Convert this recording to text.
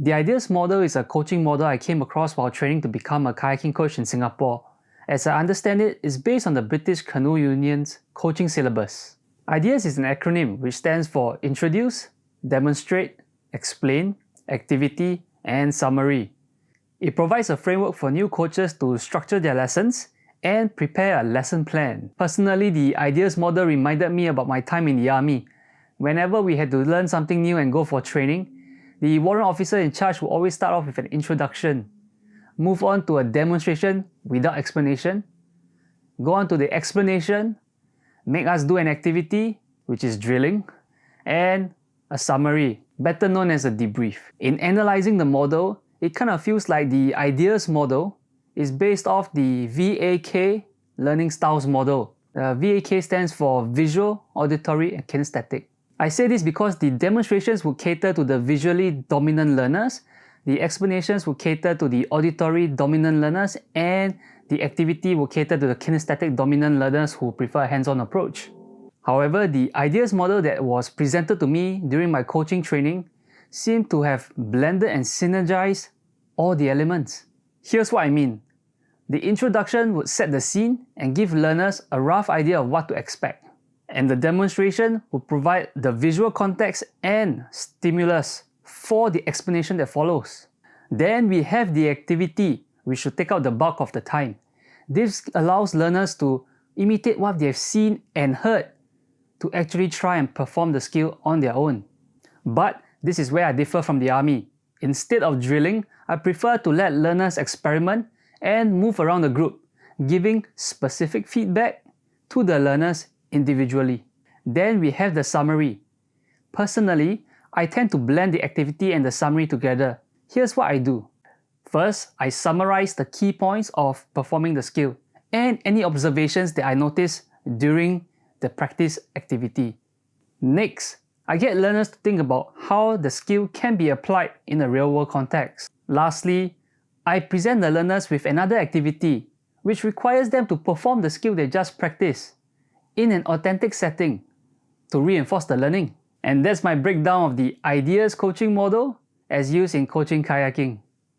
The ideas model is a coaching model I came across while training to become a kayaking coach in Singapore. As I understand it, it's based on the British Canoe Union's coaching syllabus. IDEAS is an acronym which stands for Introduce, Demonstrate, Explain, Activity, and Summary. It provides a framework for new coaches to structure their lessons and prepare a lesson plan. Personally, the IDEAS model reminded me about my time in the army. Whenever we had to learn something new and go for training, the warrant officer in charge would always start off with an introduction, move on to a demonstration without explanation, go on to the explanation, make us do an activity, which is drilling, and a summary, better known as a debrief. In analyzing the model, it kind of feels like the IDEAS model is based off the VAK Learning Styles model. VAK stands for Visual, Auditory, and Kinesthetic. I say this because the demonstrations would cater to the visually dominant learners, the explanations would cater to the auditory dominant learners, and the activity will cater to the kinesthetic dominant learners who prefer a hands-on approach. However, the IDEAS model that was presented to me during my coaching training seemed to have blended and synergized all the elements. Here's what I mean. The introduction would set the scene and give learners a rough idea of what to expect. And the demonstration would provide the visual context and stimulus for the explanation that follows. Then we have the activity, which should take out the bulk of the time. This allows learners to imitate what they've seen and heard to actually try and perform the skill on their own. But this is where I differ from the army. Instead of drilling, I prefer to let learners experiment and move around the group, giving specific feedback to the learners individually. Then we have the summary. Personally, I tend to blend the activity and the summary together. Here's what I do. First, I summarize the key points of performing the skill and any observations that I notice during the practice activity. Next, I get learners to think about how the skill can be applied in a real-world context. Lastly, I present the learners with another activity which requires them to perform the skill they just practiced in an authentic setting to reinforce the learning. And that's my breakdown of the IDEAS coaching model as used in coaching kayaking.